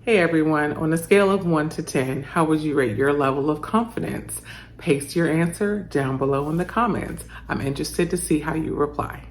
Hey everyone, on a scale of 1 to 10, how would you rate your level of confidence? Paste your answer down below in the comments. I'm interested to see how you reply.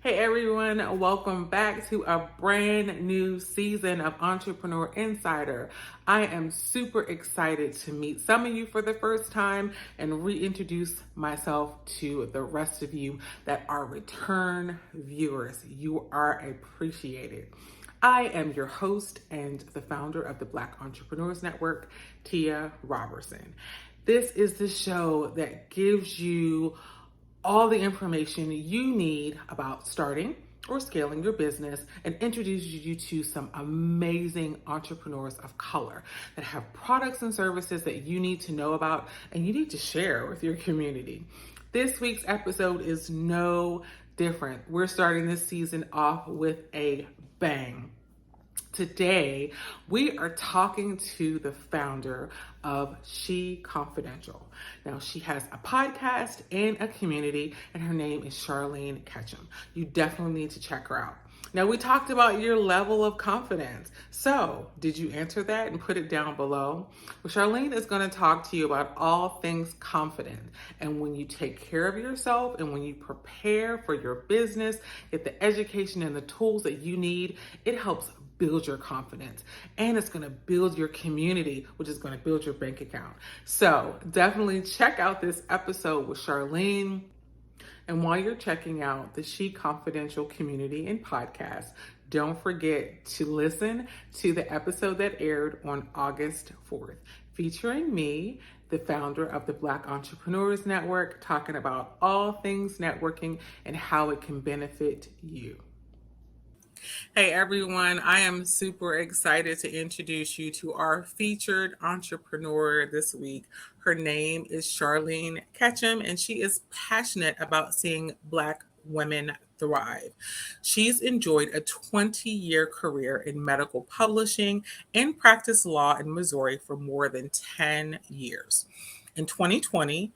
Hey everyone, welcome back to a brand new season of Entrepreneur Insider. I am super excited to meet some of you for the first time and reintroduce myself to the rest of you that are return viewers. You are appreciated. I am your host and the founder of the Black Entrepreneurs Network, Tia Robertson. This is the show that gives you all the information you need about starting or scaling your business and introduces you to some amazing entrepreneurs of color that have products and services that you need to know about and you need to share with your community. This week's episode is no different. We're starting this season off with a bang. Today, we are talking to the founder of SheConfidential. Now, she has a podcast and a community, and her name is Charlene Ketchum. You definitely need to check her out. Now, we talked about your level of confidence. So, did you answer that and put it down below? Well, Charlene is going to talk to you about all things confident. And when you take care of yourself and when you prepare for your business, get the education and the tools that you need, it helps build your confidence, and it's going to build your community, which is going to build your bank account. So definitely check out this episode with Charlene. And while you're checking out the SheConfidential community and podcast, don't forget to listen to the episode that aired on August 4th, featuring me, the founder of the Black Entrepreneurs Network, talking about all things networking and how it can benefit you. Hey everyone, I am super excited to introduce you to our featured entrepreneur this week. Her name is Charlene Ketchum, and she is passionate about seeing Black women thrive. She's enjoyed a 20-year career in medical publishing and practiced law in Missouri for more than 10 years. In 2020,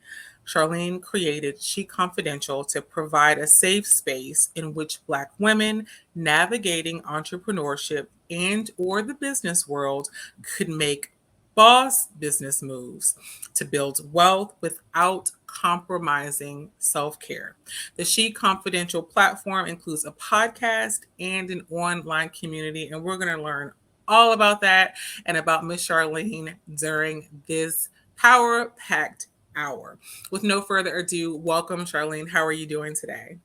Charlene created SheConfidential to provide a safe space in which Black women navigating entrepreneurship and or the business world could make boss business moves to build wealth without compromising self-care. The SheConfidential platform includes a podcast and an online community, and we're going to learn all about that and about Miss Charlene during this power-packed hour. With no further ado, welcome, Charlene. How are you doing today?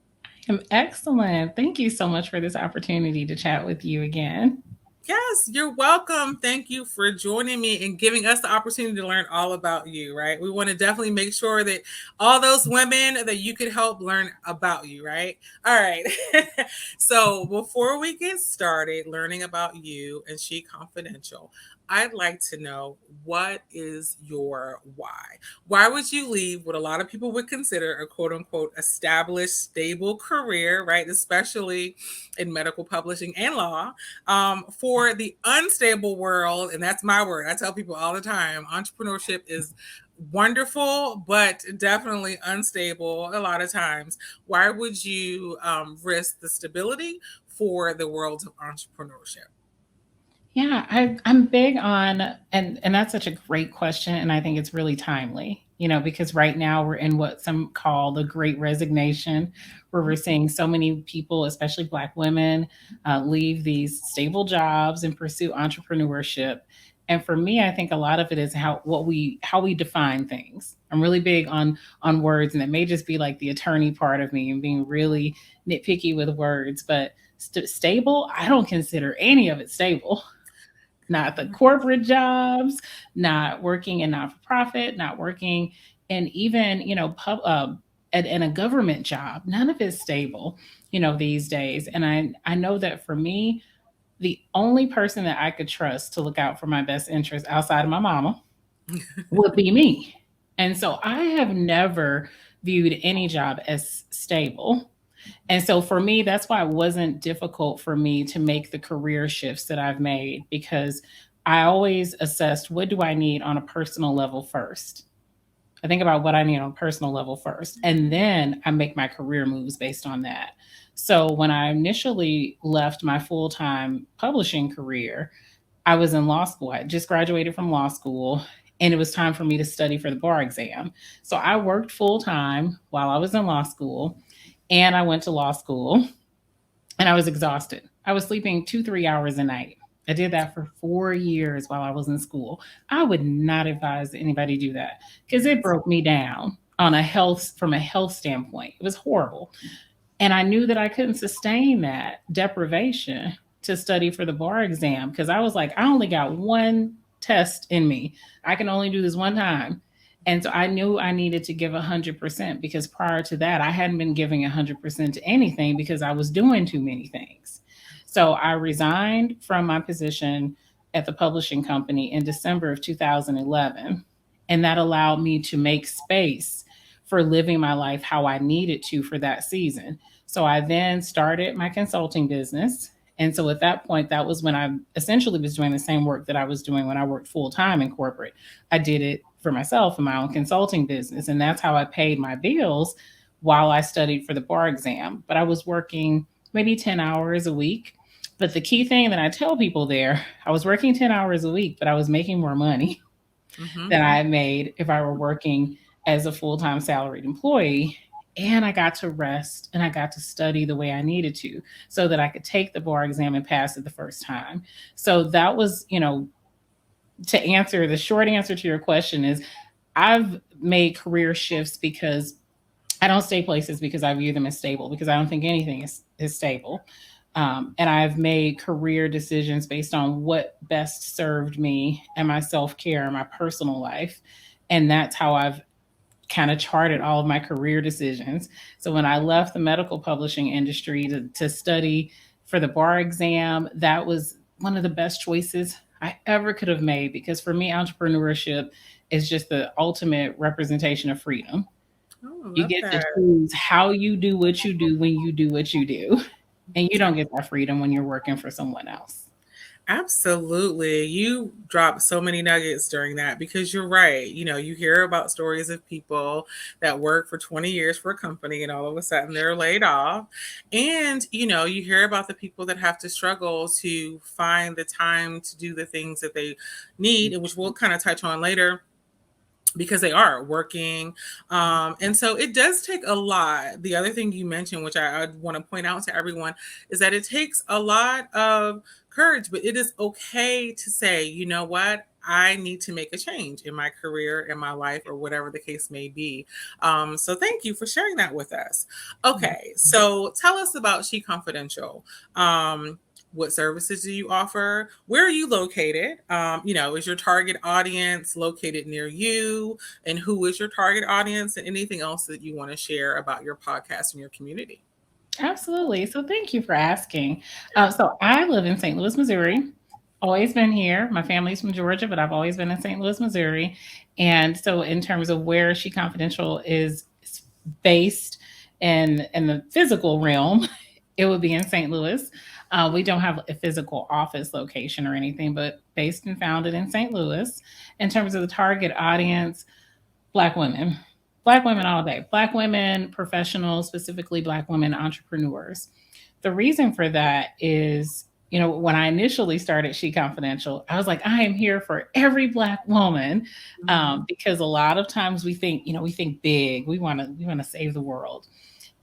I'm excellent. Thank you so much for this opportunity to chat with you again. Yes, you're welcome. Thank you for joining me and giving us the opportunity to learn all about you, right? We want to definitely make sure that all those women that you could help learn about you, right? All right. So before we get started learning about you and SheConfidential, I'd like to know, what is your why? Why would you leave what a lot of people would consider a quote unquote established, stable career, right? Especially in medical publishing and law, for the unstable world? And that's my word. I tell people all the time, entrepreneurship is wonderful, but definitely unstable a lot of times. Why would you risk the stability for the world of entrepreneurship? Yeah, I'm big on, and that's such a great question. And I think it's really timely, because right now we're in what some call the great resignation, where we're seeing so many people, especially Black women, leave these stable jobs and pursue entrepreneurship. And for me, I think a lot of it is how we define things. I'm really big on words, and it may just be like the attorney part of me and being really nitpicky with words, but stable, I don't consider any of it stable. Not the corporate jobs, not working in not-for-profit, not working in even, in a government job. None of it's stable, these days. And I know that for me, the only person that I could trust to look out for my best interest outside of my mama would be me. And so I have never viewed any job as stable. And so for me, that's why it wasn't difficult for me to make the career shifts that I've made, because I always assessed, what do I need on a personal level first? I think about what I need on a personal level first, and then I make my career moves based on that. So when I initially left my full time publishing career, I was in law school. I just graduated from law school, and it was time for me to study for the bar exam. So I worked full time while I was in law school, and I went to law school, and I was exhausted. I was sleeping 2, 3 hours a night. I did that for 4 years while I was in school. I would not advise anybody do that, because it broke me down on a health from a health standpoint. It was horrible. And I knew that I couldn't sustain that deprivation to study for the bar exam, because I was like, I only got one test in me. I can only do this one time. And so I knew I needed to give 100%, because prior to that, I hadn't been giving 100% to anything because I was doing too many things. So I resigned from my position at the publishing company in December of 2011. And that allowed me to make space for living my life how I needed to for that season. So I then started my consulting business. And so at that point, that was when I essentially was doing the same work that I was doing when I worked full time in corporate. I did it for myself in my own consulting business. And that's how I paid my bills while I studied for the bar exam. But I was working maybe 10 hours a week. But the key thing that I tell people there, I was working 10 hours a week, but I was making more money Mm-hmm. than I made if I were working as a full time salaried employee. And I got to rest and I got to study the way I needed to, so that I could take the bar exam and pass it the first time. So that was, to answer the short answer to your question is, I've made career shifts because I don't stay places because I view them as stable, because I don't think anything is stable. And I've made career decisions based on what best served me and my self care and my personal life. And that's how I've kind of charted all of my career decisions. So when I left the medical publishing industry to study for the bar exam, that was one of the best choices I ever could have made, because for me, entrepreneurship is just the ultimate representation of freedom. Oh, I You love get to that. choose how you do what you do when you do what you do. And you don't get that freedom when you're working for someone else. Absolutely. You dropped so many nuggets during that because you're right. You hear about stories of people that work for 20 years for a company and all of a sudden they're laid off. And, you hear about the people that have to struggle to find the time to do the things that they need, and which we'll kind of touch on later because they are working. And so it does take a lot. The other thing you mentioned, which I want to point out to everyone, is that it takes a lot of courage, but it is okay to say, you know what? I need to make a change in my career, in my life, or whatever the case may be. So thank you for sharing that with us. Okay, so tell us about She Confidential. What services do you offer? Where are you located? Is your target audience located near you? And who is your target audience? And anything else that you want to share about your podcast and your community? Absolutely. So thank you for asking. So I live in St. Louis, Missouri. Always been here. My family's from Georgia, but I've always been in St. Louis, Missouri. And so, in terms of where She Confidential is based in the physical realm, it would be in St. Louis. We don't have a physical office location or anything, but based and founded in St. Louis. In terms of the target audience, Black women. Black women all day. Black women professionals, specifically Black women entrepreneurs. The reason for that is, when I initially started She Confidential, I was like, I am here for every Black woman, because a lot of times we think big. We want to save the world,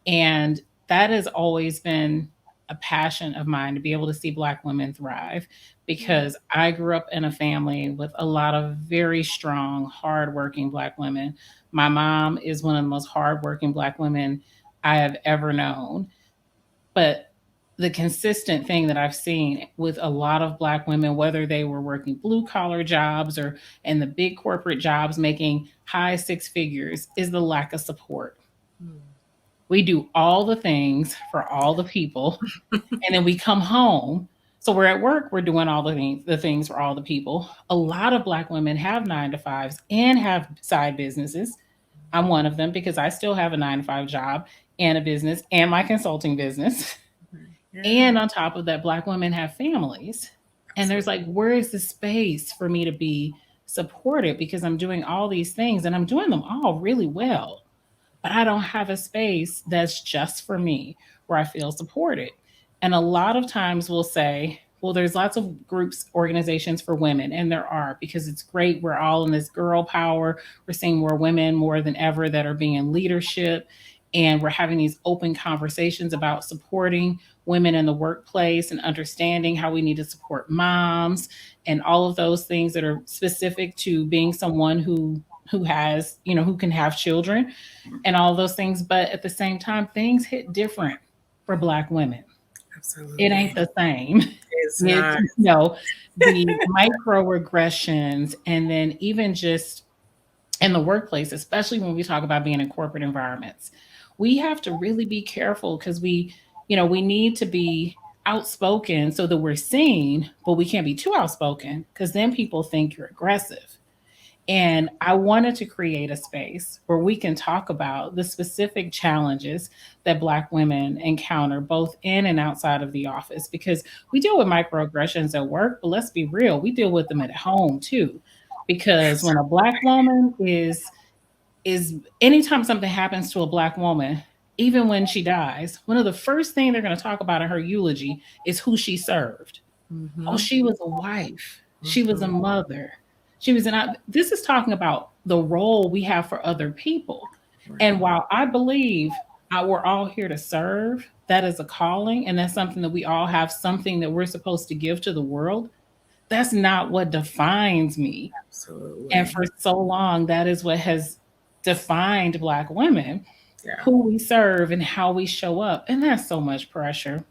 and that has always been a passion of mine, to be able to see Black women thrive, because I grew up in a family with a lot of very strong, hardworking Black women. My mom is one of the most hardworking Black women I have ever known. But the consistent thing that I've seen with a lot of Black women, whether they were working blue collar jobs or in the big corporate jobs making high six figures, is the lack of support. We do all the things for all the people, and then we come home So we're at work, we're doing all the things for all the people. A lot of Black women have 9 to 5s and have side businesses. I'm one of them because I still have a 9 to 5 job and a business and my consulting business. Yeah. And on top of that, Black women have families. And there's like, where is the space for me to be supported? Because I'm doing all these things and I'm doing them all really well. But I don't have a space that's just for me where I feel supported. And a lot of times we'll say, well, there's lots of groups, organizations for women, and there are, because it's great. We're all in this girl power. We're seeing more women more than ever that are being in leadership. And we're having these open conversations about supporting women in the workplace and understanding how we need to support moms and all of those things that are specific to being someone who has, who can have children and all those things. But at the same time, things hit different for Black women. Absolutely. It ain't the same. It's not. The microaggressions, and then even just in the workplace, especially when we talk about being in corporate environments, we have to really be careful because we need to be outspoken so that we're seen, but we can't be too outspoken because then people think you're aggressive. And I wanted to create a space where we can talk about the specific challenges that Black women encounter both in and outside of the office, because we deal with microaggressions at work, but let's be real, we deal with them at home too. Because when a Black woman is anytime something happens to a Black woman, even when she dies, one of the first things they're going to talk about in her eulogy is who she served. Mm-hmm. Oh, she was a wife. She was a mother. She was this is talking about the role we have for other people. Right. And while I believe we're all here to serve, that is a calling. And that's something that we all have something that we're supposed to give to the world. That's not what defines me. Absolutely. And for so long, that is what has defined Black women, Yeah. who we serve and how we show up. And that's so much pressure.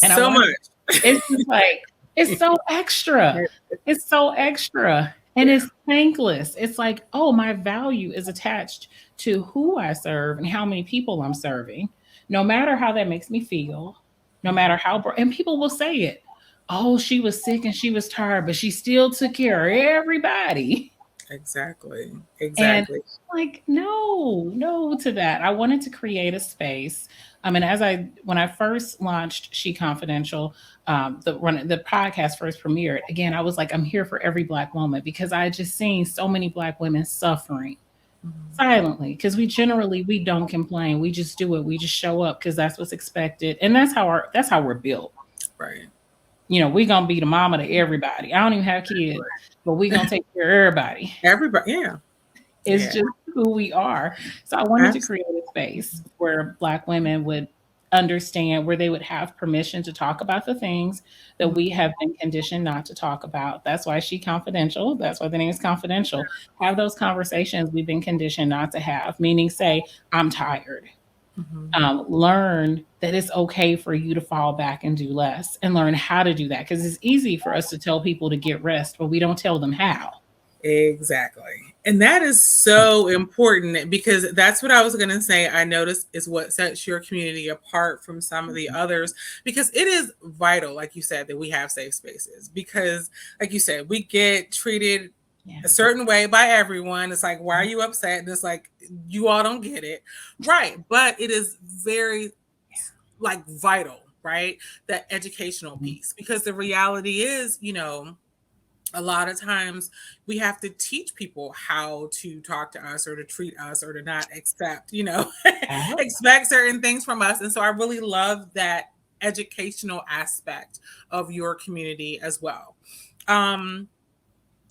And so much. It's just like, it's so extra. It's so extra. And it's thankless. It's like, oh, my value is attached to who I serve and how many people I'm serving, no matter how that makes me feel, no matter how, and people will say it. Oh, she was sick and she was tired, but she still took care of everybody. Exactly. And like, no to that. I wanted to create a space. I mean, when I first launched SheConfidential, the podcast first premiered, again, I was like, I'm here for every Black woman, because I just seen so many Black women suffering silently, because we don't complain. We just do it. We just show up because that's what's expected. And that's how we're built. Right. We're going to be the mama to everybody. I don't even have kids, but we're going to take care of everybody. Everybody. Yeah. It's just who we are. So I wanted to create a space where Black women would understand, where they would have permission to talk about the things that we have been conditioned not to talk about. That's why SheConfidential. That's why the name is confidential. Have those conversations we've been conditioned not to have, meaning say, I'm tired. Learn that it's okay for you to fall back and do less, and learn how to do that, because it's easy for us to tell people to get rest, but we don't tell them how. Exactly. And that is so important, because that's what I was going to say. I noticed is what sets your community apart from some of the others, because it is vital, like you said, that we have safe spaces, because like you said, we get treated a certain way by everyone. It's like, why are you upset? And it's like, you all don't get it. Right. But it is very like vital, right? That educational piece, because the reality is, a lot of times we have to teach people how to talk to us or to treat us or to not expect, expect certain things from us. And so I really love that educational aspect of your community as well.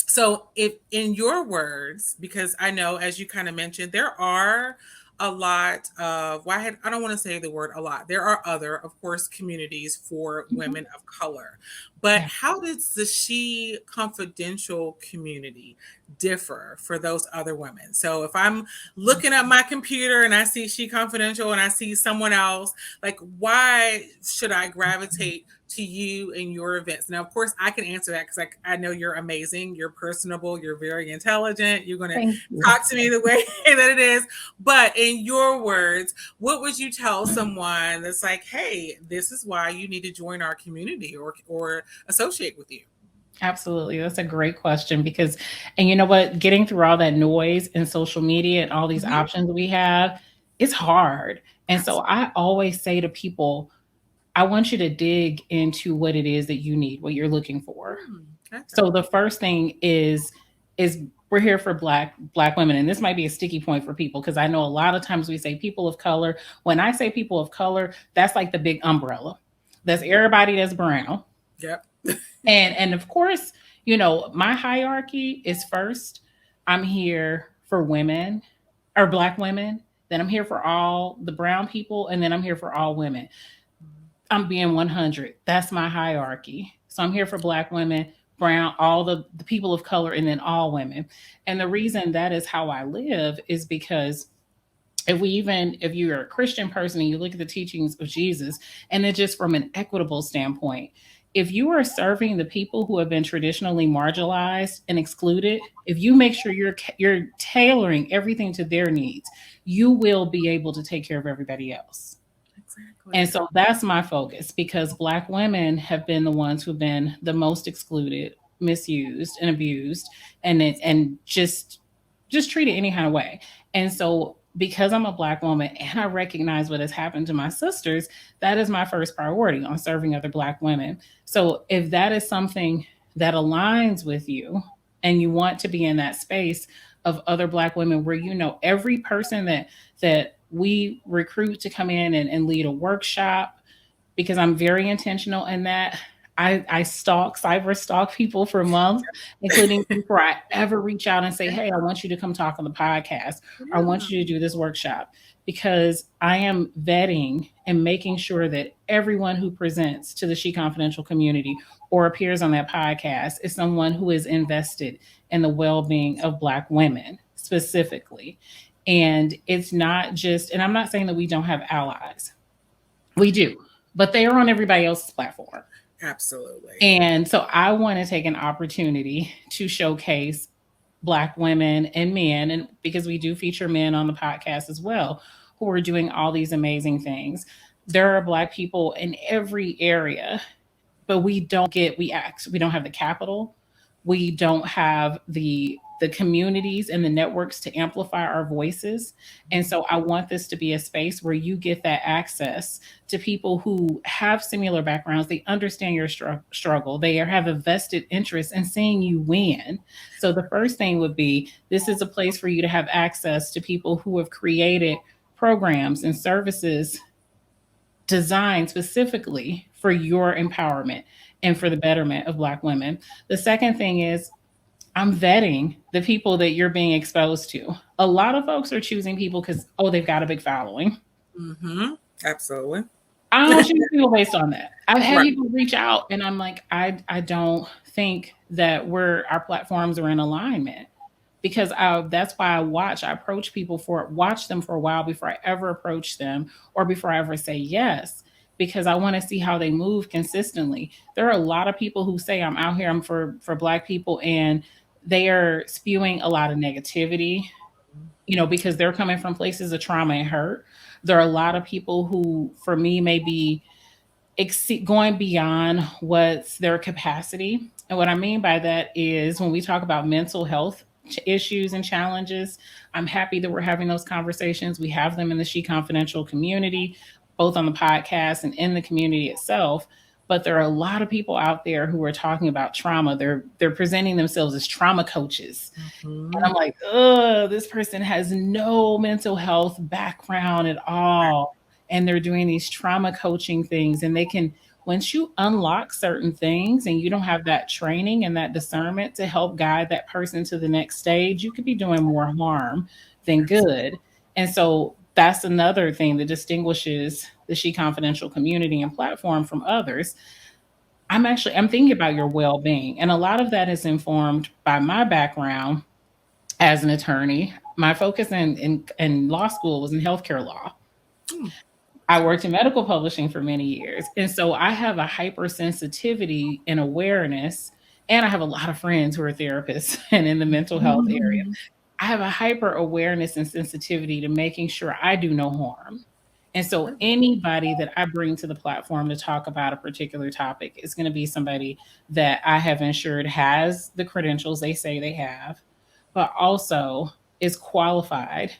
So if in your words, because I know, as you kind of mentioned, there are a lot of, I don't want to say the word a lot. There are other, of course, communities for women of color. But how does the SheConfidential community differ for those other women? So if I'm looking at my computer and I see SheConfidential and I see someone else, like, why should I gravitate to you and your events? Now, of course, I can answer that because I know you're amazing. You're personable. You're very intelligent. You're going to talk to me the way that it is. But in your words, what would you tell someone that's like, hey, this is why you need to join our community, or associate with you? Absolutely. That's a great question because, and you know what, getting through all that noise in social media and all these Mm-hmm. options we have, it's hard. And so Absolutely. I always say to people, I want you to dig into what it is that you need, what you're looking for. Okay. So the first thing is we're here for black women, and this might be a sticky point for people because I know a lot of times we say people of color. When I say people of color, that's like the big umbrella. That's everybody that's brown. Yep. And of course, you know, my hierarchy is first, I'm here for women or black women, then I'm here for all the brown people, and then I'm here for all women. I'm being 100. That's my hierarchy. So I'm here for black women, brown, all the people of color, and then all women. And the reason that is how I live is because if you're a Christian person and you look at the teachings of Jesus, and then just from an equitable standpoint, if you are serving the people who have been traditionally marginalized and excluded, if you make sure you're tailoring everything to their needs, you will be able to take care of everybody else. Exactly. And so that's my focus because Black women have been the ones who've been the most excluded, misused, and abused, and just treated any kind of way. And so because I'm a Black woman and I recognize what has happened to my sisters, that is my first priority on serving other Black women. So if that is something that aligns with you and you want to be in that space of other Black women where you know every person that we recruit to come in and lead a workshop, because I'm very intentional in that. I cyber stalk people for months, including before I ever reach out and say, hey, I want you to come talk on the podcast. I want you to do this workshop, because I am vetting and making sure that everyone who presents to the SheConfidential community or appears on that podcast is someone who is invested in the well-being of Black women specifically. And it's not just, and I'm not saying that we don't have allies. We do, but they are on everybody else's platform. Absolutely. And so I want to take an opportunity to showcase Black women and men, and because we do feature men on the podcast as well, who are doing all these amazing things. There are Black people in every area, but we don't have the capital, we don't have the communities and the networks to amplify our voices. And so I want this to be a space where you get that access to people who have similar backgrounds. They understand your struggle, they have a vested interest in seeing you win. So the first thing would be, this is a place for you to have access to people who have created programs and services designed specifically for your empowerment and for the betterment of Black women. The second thing is, I'm vetting the people that you're being exposed to. A lot of folks are choosing people because, oh, they've got a big following. Mm-hmm. Absolutely. I don't choose people based on that. I've had Right. people reach out and I'm like, I don't think that our platforms are in alignment, because that's why I approach people watch them for a while before I ever approach them or before I ever say yes, because I want to see how they move consistently. There are a lot of people who say I'm out here, I'm for Black people, and they are spewing a lot of negativity, because they're coming from places of trauma and hurt. There are a lot of people who, for me, may be going beyond what's their capacity. And what I mean by that is, when we talk about mental health issues and challenges, I'm happy that we're having those conversations. We have them in the SheConfidential community, both on the podcast and in the community itself. But there are a lot of people out there who are talking about trauma. They're presenting themselves as trauma coaches. Mm-hmm. And I'm like, oh, this person has no mental health background at all. And they're doing these trauma coaching things. And they can, once you unlock certain things and you don't have that training and that discernment to help guide that person to the next stage, you could be doing more harm than good. And so that's another thing that distinguishes the SheConfidential community and platform from others. I'm thinking about your well-being. And a lot of that is informed by my background as an attorney. My focus in law school was in healthcare law. I worked in medical publishing for many years. And so I have a hypersensitivity and awareness. And I have a lot of friends who are therapists and in the mental health area. I have a hyper awareness and sensitivity to making sure I do no harm. And so anybody that I bring to the platform to talk about a particular topic is going to be somebody that I have ensured has the credentials they say they have, but also is qualified,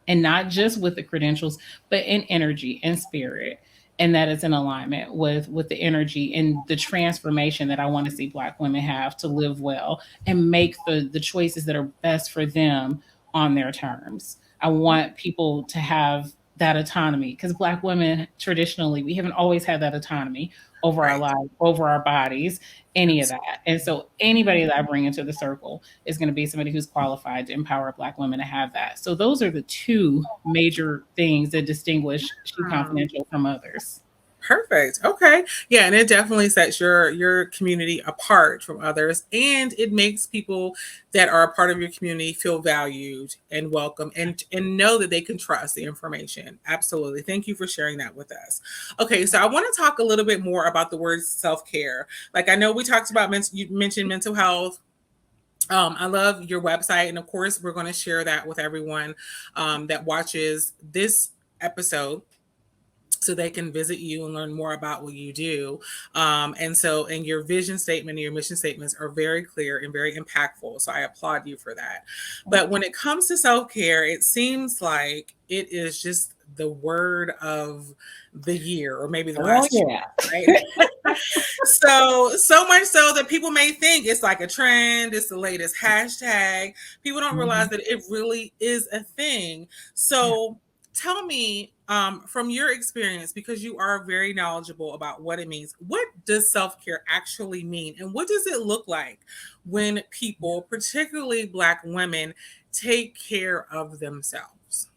and not just with the credentials, but in energy and spirit. And that is in alignment with the energy and the transformation that I want to see Black women have to live well and make the choices that are best for them on their terms. I want people to have that autonomy, because Black women traditionally, we haven't always had that autonomy over our Right. lives, over our bodies, any of Absolutely. that. And so anybody that I bring into the circle is going to be somebody who's qualified to empower Black women to have that. So those are the two major things that distinguish She Confidential from others. Perfect. Okay. Yeah, and it definitely sets your community apart from others, and it makes people that are a part of your community feel valued and welcome, and know that they can trust the information. Absolutely. Thank you for sharing that with us. Okay, so I want to talk a little bit more about the word self-care. Like, I know we talked about you mentioned mental health. I love your website, and of course we're going to share that with everyone that watches this episode, so they can visit you and learn more about what you do. And your vision statement and your mission statements are very clear and very impactful. So I applaud you for that. But when it comes to self-care, it seems like it is just the word of the year, or maybe the Oh, last yeah. year, right? So much so that people may think it's like a trend, it's the latest hashtag. People don't realize that it really is a thing. So tell me, from your experience, because you are very knowledgeable about what it means, what does self-care actually mean, and what does it look like when people, particularly Black women, take care of themselves?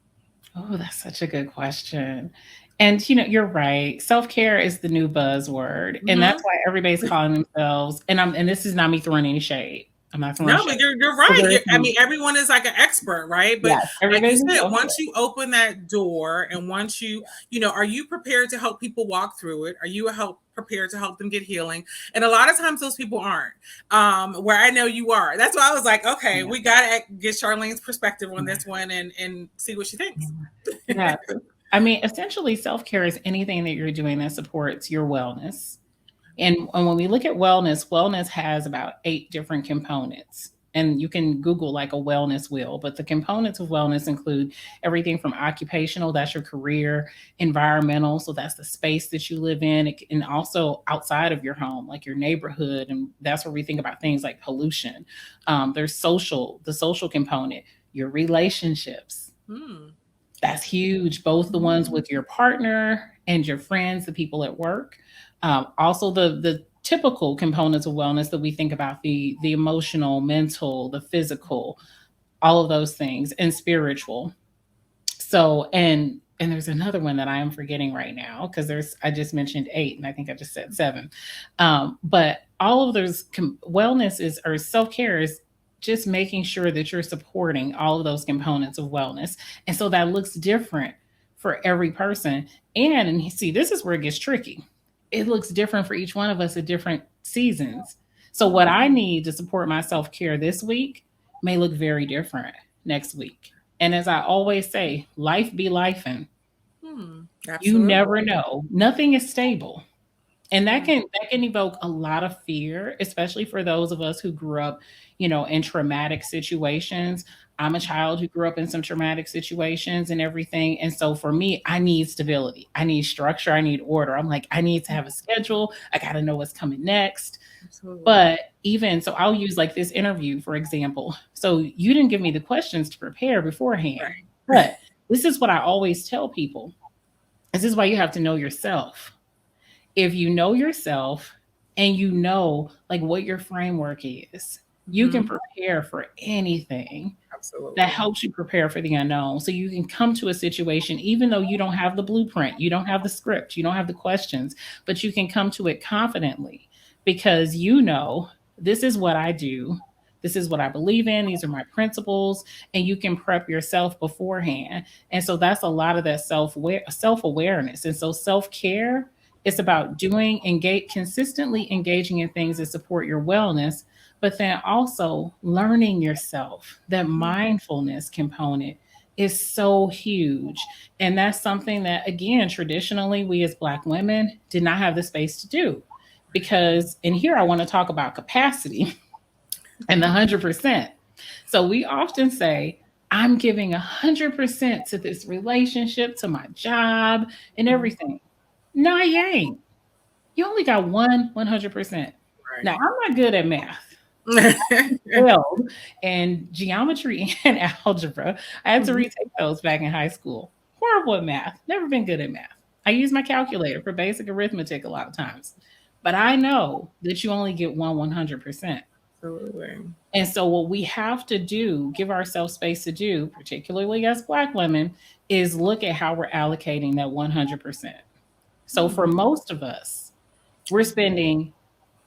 Oh, that's such a good question. And you're right. Self-care is the new buzzword. And that's Mm-hmm. why everybody's calling themselves, and this is not me throwing any shade. I'm not throwing No, shade. but you're So right. there is I some, mean, everyone is like an expert, right? But yes, like you everybody's a said, self-care. once you open that door, and once are you prepared to help people walk through it? Are you prepared to help them get healing? And a lot of times those people aren't. Where I know you are. That's why I was like, okay, Yeah. we gotta get Charlene's perspective on Yeah. this one, and see what she thinks. Yeah. I mean, essentially, self-care is anything that you're doing that supports your wellness. And when we look at wellness, wellness has about 8 different components. And you can Google like a wellness wheel, but the components of wellness include everything from occupational, that's your career, environmental, so that's the space that you live in, and also outside of your home, like your neighborhood. And that's where we think about things like pollution. There's social, the social component, your relationships. Hmm. That's huge, both the ones with your partner and your friends, the people at work. Also, the typical components of wellness that we think about, the emotional, mental, the physical, all of those things, and spiritual. So, and there's another one that I am forgetting right now, because I just mentioned 8, and I think I just said 7. But all of those wellness is, or self care is, just making sure that you're supporting all of those components of wellness. And so that looks different for every person. And see, this is where it gets tricky. It looks different for each one of us at different seasons. So what I need to support my self care this week may look very different next week. And as I always say, life be lifing. You Absolutely. never know. Nothing is stable. And that Mm. can evoke a lot of fear, especially for those of us who grew up, in traumatic situations. I'm a child who grew up in some traumatic situations and everything. And so for me, I need stability. I need structure. I need order. I'm like, I need to have a schedule. I got to know what's coming next. Absolutely. But even so, I'll use like this interview, for example. So you didn't give me the questions to prepare beforehand. Right. But this is what I always tell people. This is why you have to know yourself. If you know yourself and you know like what your framework is, you can Mm-hmm. prepare for anything. That Absolutely. helps you prepare for the unknown. So you can come to a situation, even though you don't have the blueprint, you don't have the script, you don't have the questions, but you can come to it confidently, because this is what I do. This is what I believe in. These are my principles. And you can prep yourself beforehand. And so that's a lot of that self awareness. And so self care, it's about consistently engaging in things that support your wellness, but then also learning yourself. That mindfulness component is so huge. And that's something that, again, traditionally, we as Black women did not have the space to do. Because, and here I want to talk about capacity and the 100%. So we often say, I'm giving 100% to this relationship, to my job, and everything. No, you ain't. You only got 100%. Now, Right. I'm not good at math. Failed in geometry and algebra. I had to Mhm. retake those back in high school. Horrible at math. Never been good at math. I use my calculator for basic arithmetic a lot of times. But I know that you only get 100%. Absolutely. And so, what we have to do, give ourselves space to do, particularly as Black women, is look at how we're allocating that 100%. So, for Mhm. most of us, we're spending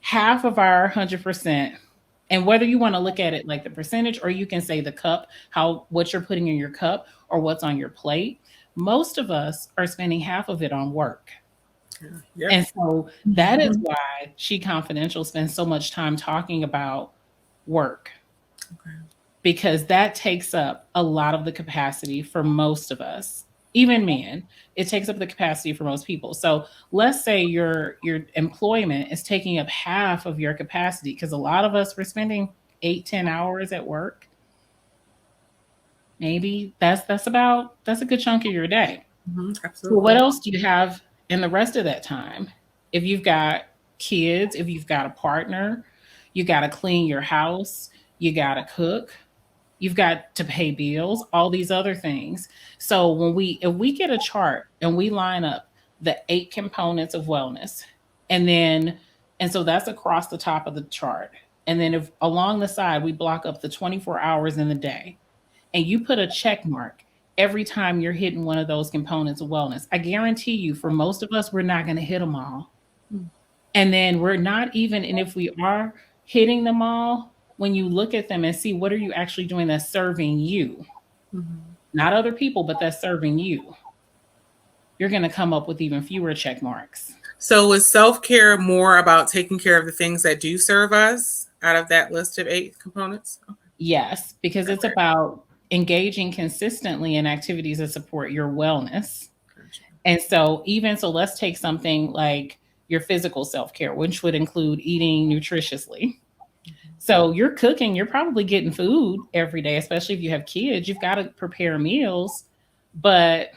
half of our 100%. And whether you want to look at it like the percentage, or you can say the cup, how what you're putting in your cup or what's on your plate, most of us are spending half of it on work. Yeah. Yep. And so that is why She Confidential spends so much time talking about work, Okay. because that takes up a lot of the capacity for most of us, even men. It takes up the capacity for most people. So let's say your employment is taking up half of your capacity, because a lot of us, we're spending 8, 10 hours at work. Maybe that's a good chunk of your day. So what Absolutely. else do you have in the rest of that time? If you've got kids, if you've got a partner, you got to clean your house, you got to cook, you've got to pay bills, all these other things. So if we get a chart and we line up the 8 components of wellness, and then and so that's across the top of the chart. And then if along the side we block up the 24 hours in the day, and you put a check mark every time you're hitting one of those components of wellness, I guarantee you, for most of us, we're not going to hit them all. Mm. And then we're not even, and if we are hitting them all, when you look at them and see what are you actually doing that's serving you, Mhm. not other people, but that's serving you, you're going to come up with even fewer check marks. So is self-care more about taking care of the things that do serve us out of that list of 8 components? Okay. Yes, because it's Okay. about engaging consistently in activities that support your wellness. Gotcha. And so, even so, let's take something like your physical self care, which would include eating nutritiously. So, you're cooking, you're probably getting food every day, especially if you have kids. You've got to prepare meals, but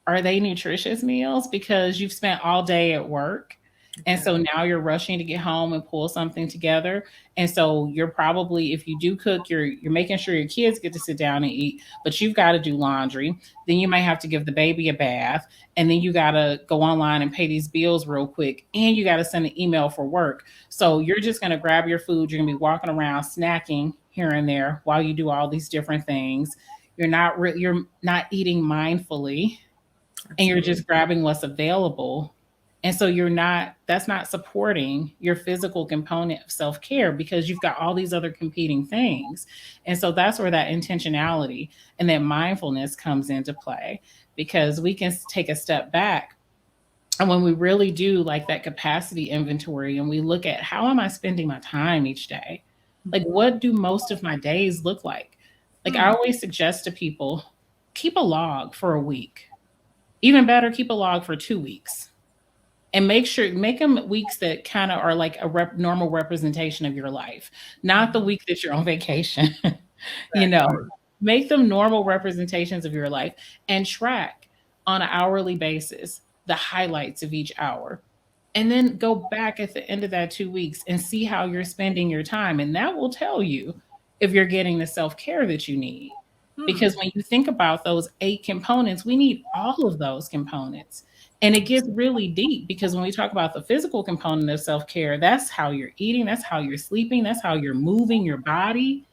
are they nutritious meals? Because you've spent all day at work. And Okay. so now you're rushing to get home and pull something together. And so you're probably, if you do cook, you're making sure your kids get to sit down and eat, but you've got to do laundry. Then you might have to give the baby a bath. And then you got to go online and pay these bills real quick. And you got to send an email for work. So you're just going to grab your food. You're going to be walking around snacking here and there while you do all these different things. You're not eating mindfully, and you're Absolutely. just grabbing what's available. And so that's not supporting your physical component of self care, because you've got all these other competing things. And so that's where that intentionality and that mindfulness comes into play, because we can take a step back. And when we really do like that capacity inventory and we look at, how am I spending my time each day? Like, what do most of my days look like? Like, I Mm. always suggest to people, keep a log for a week. Even better, keep a log for 2 weeks, and make them weeks that kind of are like a normal representation of your life, not the week that you're on vacation. you know, Exactly. make them normal representations of your life, and track on an hourly basis the highlights of each hour. And then go back at the end of that 2 weeks and see how you're spending your time. And that will tell you if you're getting the self care that you need. Because Hmm. when you think about those 8 components, we need all of those components. And it gets really deep, because when we talk about the physical component of self care, that's how you're eating, that's how you're sleeping, that's how you're moving your body.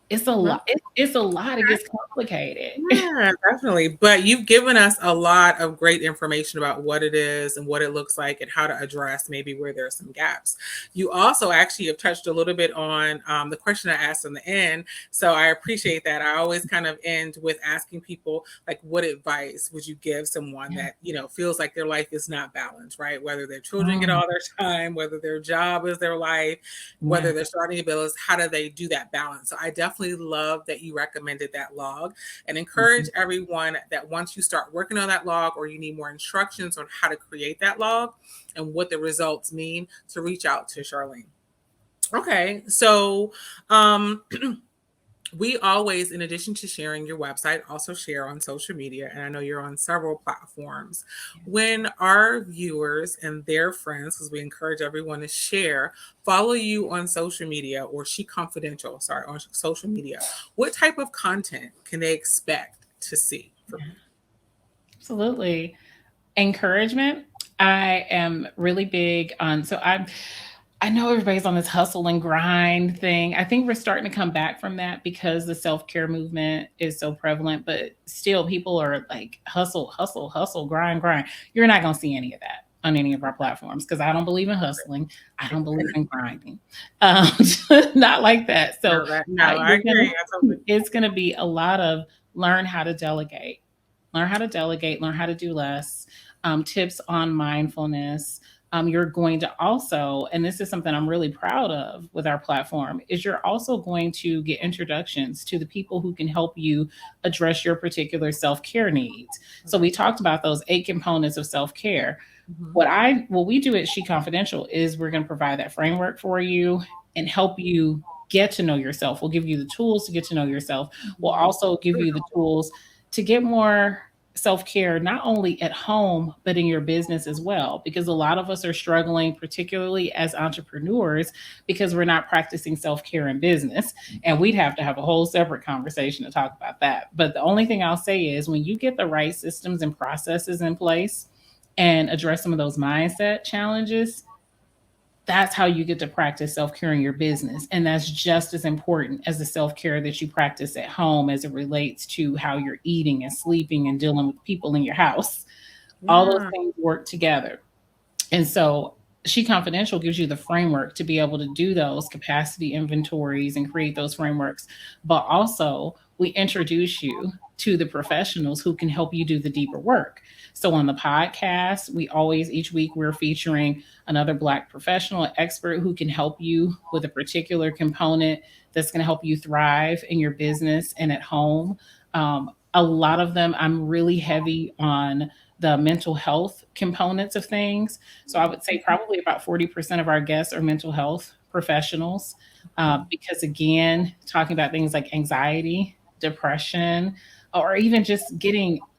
It's a Well, lot. It's a lot. It gets complicated. yeah, definitely. But you've given us a lot of great information about what it is and what it looks like and how to address maybe where there are some gaps. You also actually have touched a little bit on the question I asked in the end. So I appreciate that. I always kind of end with asking people, like, what advice would you give someone Yeah. that, feels like their life is not balanced, right? Whether their children get Mm, all their time, whether their job is their life, yeah. whether they're starting a business, how do they do that balance? So I definitely definitely love that you recommended that log, and encourage everyone that once you start working on that log, or you need more instructions on how to create that log and what the results mean, to reach out to Charlene. Okay, so we always, in addition to sharing your website, also share on social media. And I know you're on several platforms. When our viewers and their friends, because we encourage everyone to share, follow you on social media, or SheConfidential, sorry, on social media, what type of content can they expect to see from you? Absolutely. Encouragement. I am really big on, I know everybody's on this hustle and grind thing. I think we're starting to come back from that because the self-care movement is so prevalent, but still people are like hustle, hustle, hustle, grind, grind. You're not going to see any of that on any of our platforms because I don't believe in hustling. I don't believe in grinding. Um, Not like that. So I agree. it's going to be a lot of learn how to delegate, learn how to do less, tips on mindfulness. You're going to also, and this is something I'm really proud of with our platform, is you're also going to get introductions to the people who can help you address your particular self-care needs. So we talked about those 8 components of self-care. What we do at SheConfidential is we're going to provide that framework for you and help you get to know yourself. We'll give you the tools to get to know yourself. We'll also give you the tools to get more self-care, not only at home, but in your business as well. Because a lot of us are struggling, particularly as entrepreneurs, because we're not practicing self-care in business. And we'd have to have a whole separate conversation to talk about that. But the only thing I'll say is when you get the right systems and processes in place and address some of those mindset challenges, that's how you get to practice self-care in your business. And that's just as important as the self-care that you practice at home as it relates to how you're eating and sleeping and dealing with people in your house. All those things work together. And so SheConfidential gives you the framework to be able to do those capacity inventories and create those frameworks. But also, we introduce you to the professionals who can help you do the deeper work. So on the podcast, each week, we're featuring another Black professional expert who can help you with a particular component that's going to help you thrive in your business and at home. A lot of them, I'm really heavy on the mental health components of things. So I would say probably about 40% of our guests are mental health professionals. Because again, talking about things like anxiety, depression, or even just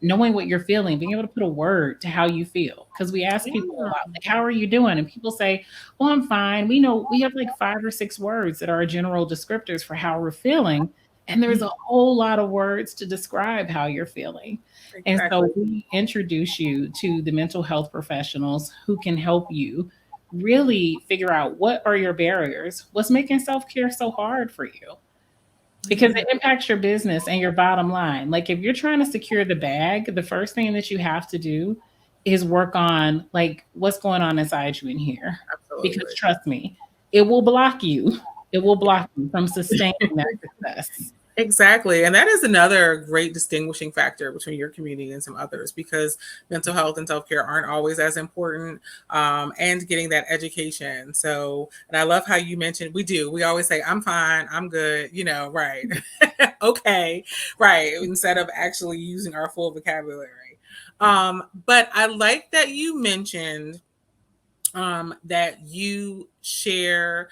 knowing what you're feeling, being able to put a word to how you feel. Because we ask people a lot, like, how are you doing? And people say, well, I'm fine. We know we have like 5 or 6 words that are general descriptors for how we're feeling. And there's a whole lot of words to describe how you're feeling. Exactly. And so we introduce you to the mental health professionals who can help you really figure out what are your barriers, what's making self-care so hard for you. Because it impacts your business and your bottom line. Like if you're trying to secure the bag, the first thing that you have to do is work on like what's going on inside you in here. Absolutely. Because trust me, it will block you. It will block you from sustaining that success. Exactly. And that is another great distinguishing factor between your community and some others, because mental health and self-care aren't always as important, and getting that education. So, and I love how you mentioned we always say, I'm fine, I'm good, right. Okay. Right. Instead of actually using our full vocabulary. But I like that you mentioned that you share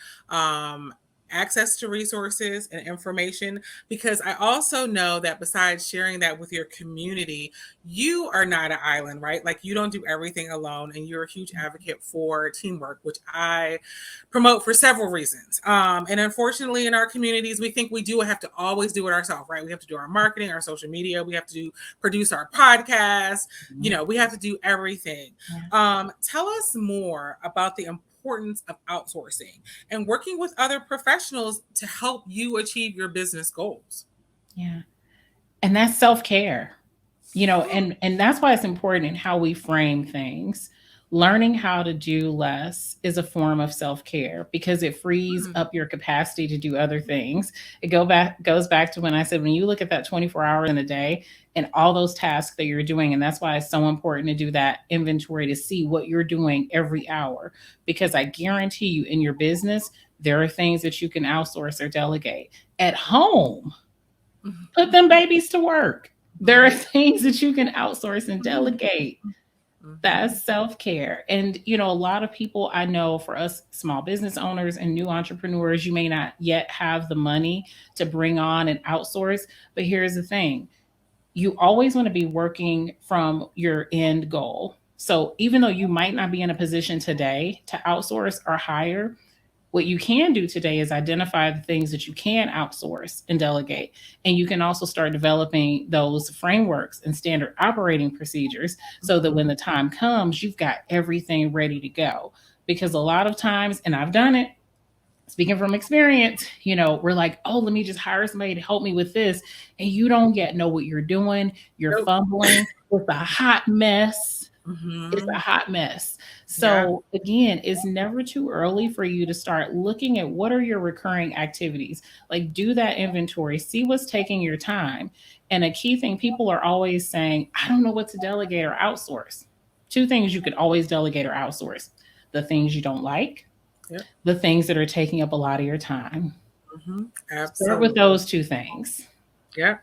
access to resources and information, because I also know that besides sharing that with your community, you are not an island, right? Like you don't do everything alone, and you're a huge advocate for teamwork, which I promote for several reasons. And unfortunately, in our communities, we think we do have to always do it ourselves, right? We have to do our marketing, our social media, we have to produce our podcast, we have to do everything. Tell us more about the importance of outsourcing and working with other professionals to help you achieve your business goals. Yeah. And that's self-care, and that's why it's important in how we frame things. Learning how to do less is a form of self-care because it frees up your capacity to do other things. It goes back to when I said, when you look at that 24 hours in a day and all those tasks that you're doing, and that's why it's so important to do that inventory to see what you're doing every hour, because I guarantee you in your business, There are things that you can outsource or delegate. At home, put them babies to work. There are things that you can outsource and delegate. That's self-care. And, a lot of people I know, for us small business owners and new entrepreneurs, you may not yet have the money to bring on and outsource. But here's the thing, you always want to be working from your end goal. So even though you might not be in a position today to outsource or hire, what you can do today is identify the things that you can outsource and delegate. And you can also start developing those frameworks and standard operating procedures so that when the time comes, you've got everything ready to go. Because a lot of times, and I've done it, speaking from experience, we're like, oh, let me just hire somebody to help me with this. And you don't yet know what you're doing. You're fumbling. It's a hot mess. It's a hot mess. So again, it's never too early for you to start looking at what are your recurring activities. Like, do that inventory, see what's taking your time. And a key thing, people are always saying, I don't know what to delegate or outsource. Two things you could always delegate or outsource: the things you don't like, the things that are taking up a lot of your time. Absolutely. Start with those two things. Yeah,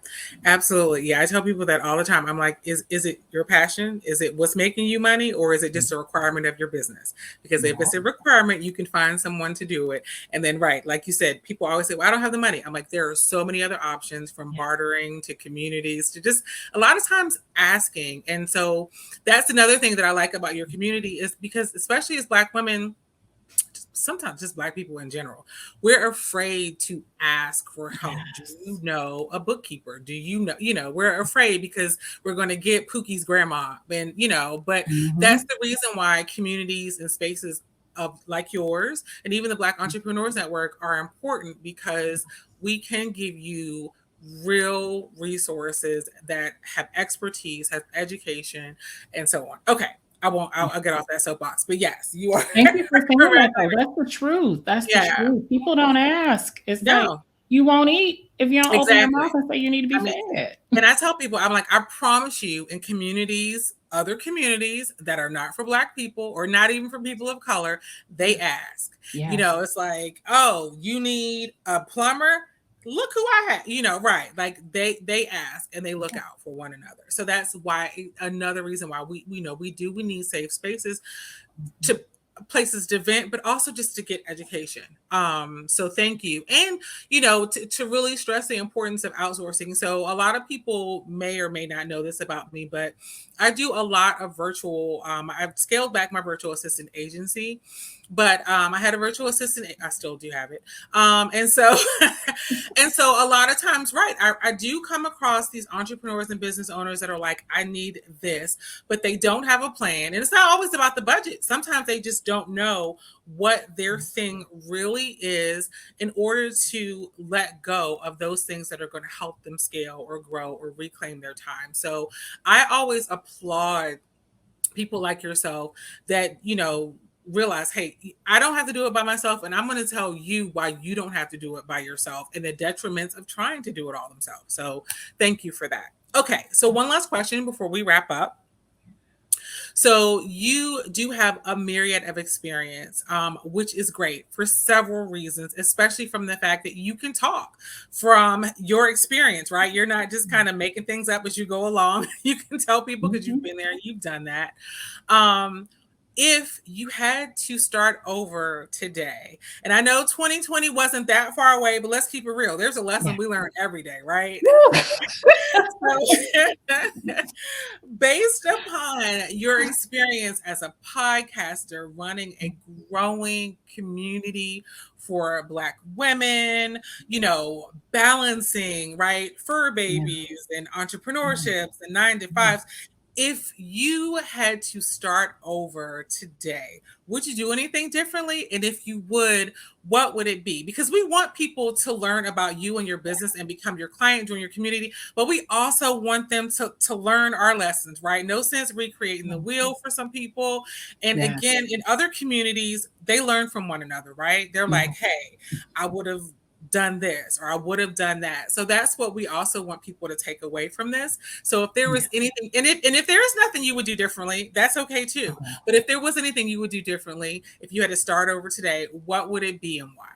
absolutely. Yeah, I tell people that all the time. I'm like, is it your passion? Is it what's making you money, or is it just a requirement of your business? Because if it's a requirement, you can find someone to do it. And then, right, like you said, people always say, well, I don't have the money. I'm like, there are so many other options, from bartering to communities to just a lot of times asking. And so that's another thing that I like about your community, is because, especially as Black women, sometimes just Black people in general, we're afraid to ask for help. Yes. Do you know a bookkeeper? Do you know, we're afraid because we're going to get Pookie's grandma, and, but that's the reason why communities and spaces of like yours, and even the Black Entrepreneurs Network, are important, because we can give you real resources that have expertise, have education, and so on. Okay. I'll get off that soapbox. But yes, you are. Thank you for saying that, though. That's the truth. That's the truth. People don't ask. It's like, you won't eat if you don't open your mouth and say you need to be fed. And I tell people, I'm like, I promise you, in communities, other communities that are not for Black people, or not even for people of color, they ask. Yes. It's like, oh, you need a plumber? Look who I have, right. Like they ask and they look out for one another. So that's why, another reason why we need safe spaces, to places to vent, but also just to get education. So thank you. And, to really stress the importance of outsourcing. So a lot of people may or may not know this about me, but I do a lot of virtual, I've scaled back my virtual assistant agency, but I had a virtual assistant. I still do have it. And so a lot of times, right, I do come across these entrepreneurs and business owners that are like, I need this, but they don't have a plan. And it's not always about the budget. Sometimes they just don't know what their thing really is, in order to let go of those things that are going to help them scale or grow or reclaim their time. So I always applaud people like yourself that, realize, hey, I don't have to do it by myself, and I'm going to tell you why you don't have to do it by yourself, and the detriments of trying to do it all themselves. So thank you for that. Okay, so one last question before we wrap up. So you do have a myriad of experience, which is great for several reasons, especially from the fact that you can talk from your experience, right? You're not just kind of making things up as you go along. You can tell people because you've been there and you've done that. If you had to start over today, and I know 2020 wasn't that far away, but let's keep it real. There's a lesson we learn every day, right? Based upon your experience as a podcaster, running a growing community for Black women, balancing, right, fur babies and entrepreneurships and 9-to-5s. If you had to start over today, would you do anything differently? And if you would, what would it be? Because we want people to learn about you and your business and become your client, join your community, but we also want them to learn our lessons, right? No sense recreating the wheel for some people. And again, in other communities, they learn from one another, right? They're like, hey, I would have done this, or I would have done that. So that's what we also want people to take away from this. So if there was anything, and if there is nothing you would do differently, that's okay too. But if there was anything you would do differently, if you had to start over today, what would it be and why?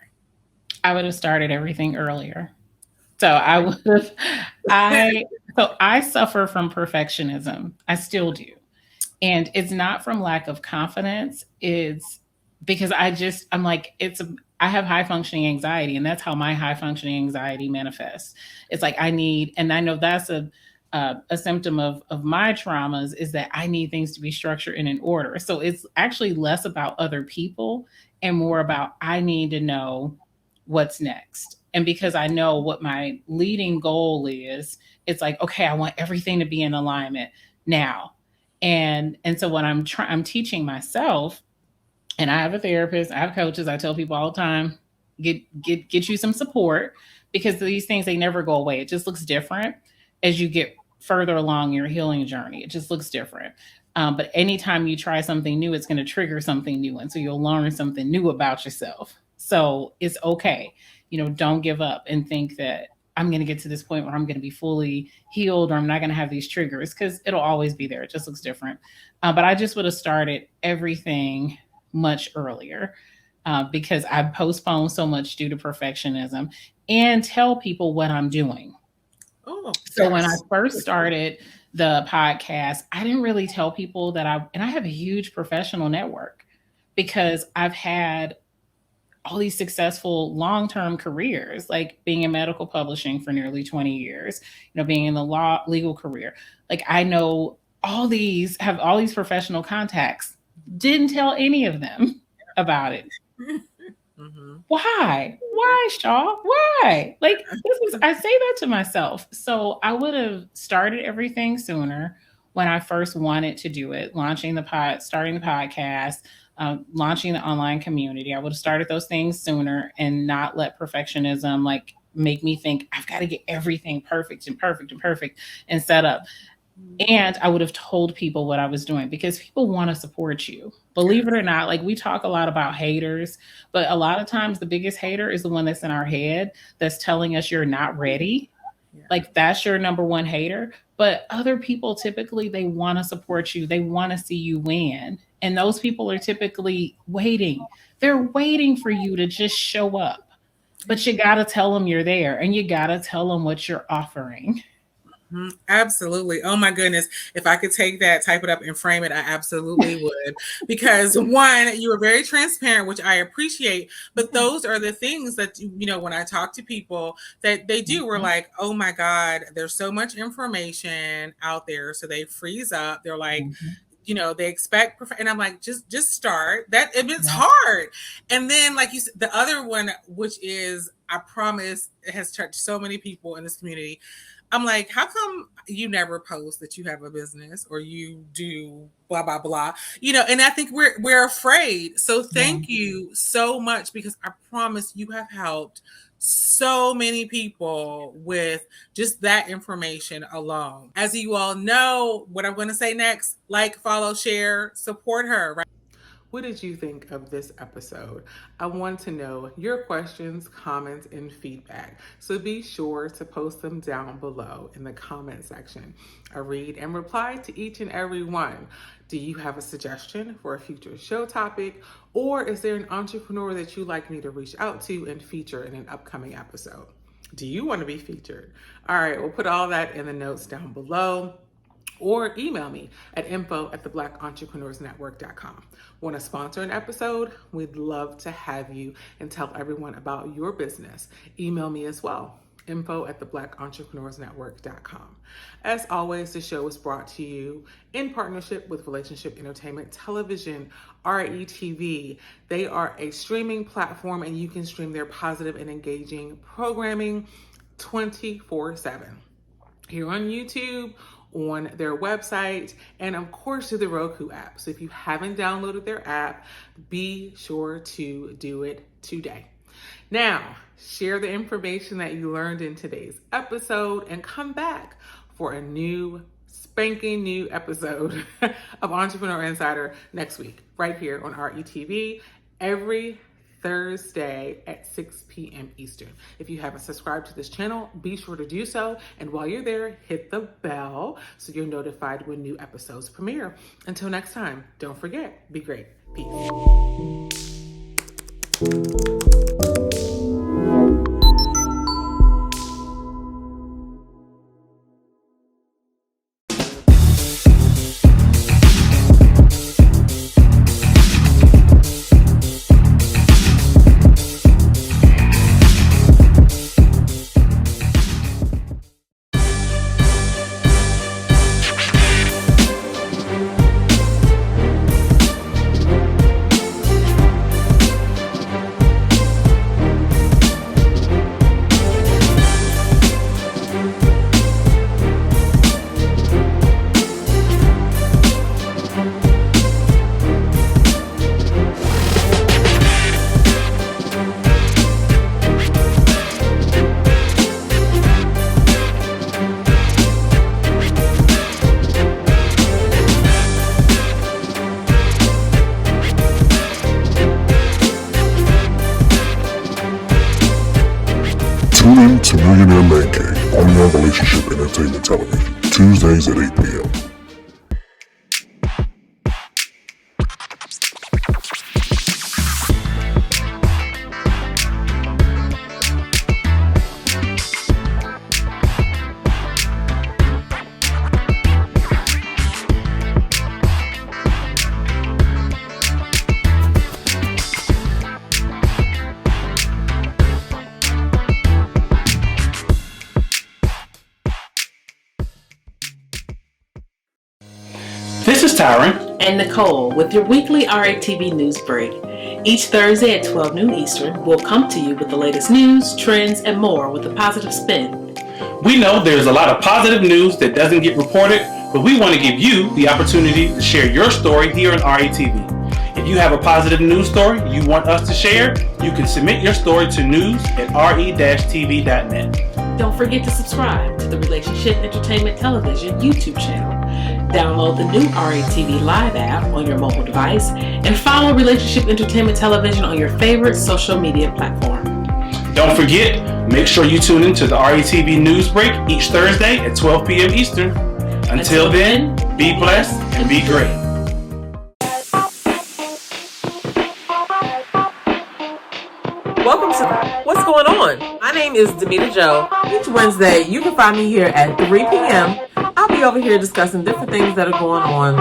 I would have started everything earlier. So I would have, I suffer from perfectionism. I still do. And it's not from lack of confidence. It's because I'm like, I have high functioning anxiety, and that's how my high functioning anxiety manifests. It's like I need, and I know that's a symptom of my traumas, is that I need things to be structured and in order. So it's actually less about other people and more about I need to know what's next. And because I know what my leading goal is, it's like, okay, I want everything to be in alignment now. And so when I'm teaching myself, and I have a therapist, I have coaches, I tell people all the time, get you some support, because these things, they never go away. It just looks different as you get further along your healing journey. It just looks different. But anytime you try something new, it's going to trigger something new. And so you'll learn something new about yourself. So it's okay. Don't give up and think that I'm going to get to this point where I'm going to be fully healed, or I'm not going to have these triggers, because it'll always be there. It just looks different. But I just would have started everything much earlier, because I postponed so much due to perfectionism, and tell people what I'm doing. Oh, so yes. When I first started the podcast, I didn't really tell people that I have a huge professional network, because I've had all these successful long-term careers, like being in medical publishing for nearly 20 years, being in the legal career. Like I know have all these professional contacts. Didn't tell any of them about it. Mm-hmm. Why, Shaw? Why? Like I say that to myself. So I would have started everything sooner when I first wanted to do it, starting the podcast, launching the online community. I would have started those things sooner and not let perfectionism make me think I've got to get everything perfect and set up. And I would have told people what I was doing, because people want to support you. Believe it or not, we talk a lot about haters, but a lot of times the biggest hater is the one that's in our head, that's telling us you're not ready. Yeah. That's your number one hater. But other people, typically, they want to support you. They want to see you win. And those people are typically waiting. They're waiting for you to just show up. But you got to tell them you're there, and you got to tell them what you're offering. Mm-hmm. Absolutely. Oh my goodness. If I could take that, type it up and frame it, I absolutely would. Because one, you were very transparent, which I appreciate. But those are the things that, when I talk to people, that they do, we're like, oh my God, there's so much information out there. So they freeze up. They're like, they expect, and I'm like, just start that. It's hard. And then, like you said, the other one, which is, I promise, it has touched so many people in this community. I'm like, how come you never post that you have a business, or you do blah, blah, blah, and I think we're afraid. So thank you so much, because I promise you have helped so many people with just that information alone. As you all know, what I'm going to say next, follow, share, support her, right? What did you think of this episode? I want to know your questions, comments, and feedback. So be sure to post them down below in the comment section. I read and reply to each and every one. Do you have a suggestion for a future show topic? Or is there an entrepreneur that you'd like me to reach out to and feature in an upcoming episode? Do you want to be featured? All right, we'll put all that in the notes down below. Or email me at info@theblackentrepreneursnetwork.com. Want to sponsor an episode? We'd love to have you and tell everyone about your business. Email me as well, info@theblackentrepreneursnetwork.com. As always, the show is brought to you in partnership with Relationship Entertainment Television, RETV. They are a streaming platform, and you can stream their positive and engaging programming 24/7 here on YouTube, on their website, and of course to the Roku app. So if you haven't downloaded their app, be sure to do it today. Now, share the information that you learned in today's episode, and come back for a spanking new episode of Entrepreneur Insider next week, right here on RETV, every Thursday at 6 p.m. Eastern. If you haven't subscribed to this channel, be sure to do so. And while you're there, hit the bell so you're notified when new episodes premiere. Until next time, don't forget, be great. Peace. Millionaire Man Cave, only on Relationship Entertainment Television, Tuesdays at 8 p.m. This is Tyron and Nicole with your weekly RATV news break. Each Thursday at 12 noon Eastern, we'll come to you with the latest news, trends, and more with a positive spin. We know there's a lot of positive news that doesn't get reported, but we want to give you the opportunity to share your story here on RATV. If you have a positive news story you want us to share, you can submit your story to news@re-tv.net. Don't forget to subscribe to the Relationship Entertainment Television YouTube channel. Download the new RATV Live app on your mobile device and follow Relationship Entertainment Television on your favorite social media platform. Don't forget, make sure you tune into the RATV News Break each Thursday at 12 p.m. Eastern. Until then, be blessed and be great. Welcome to What's Going On? My name is Demita Joe. Each Wednesday, you can find me here at 3 p.m. I'll be over here discussing different things that are going on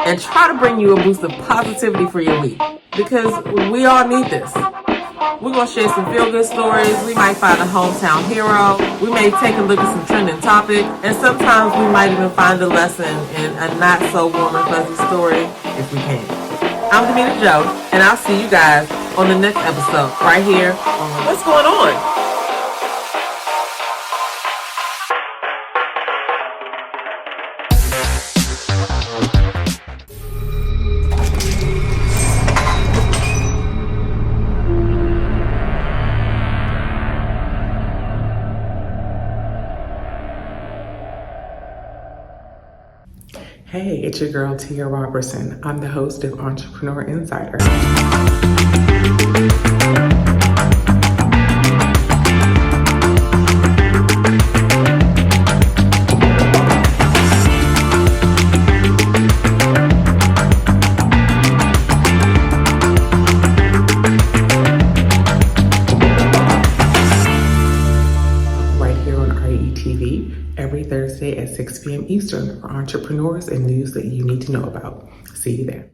and try to bring you a boost of positivity for your week because we all need this. We're going to share some feel-good stories. We might find a hometown hero. We may take a look at some trending topic. And sometimes we might even find a lesson in a not-so-warm and fuzzy story if we can. I'm Demita Joe, and I'll see you guys on the next episode right here on What's Going On? Hey, it's your girl Tia Robertson. I'm the host of Entrepreneur Insider. Right here on RATV every Thursday at 6 p.m. Eastern for entrepreneurs and news that you need to know about. See you there.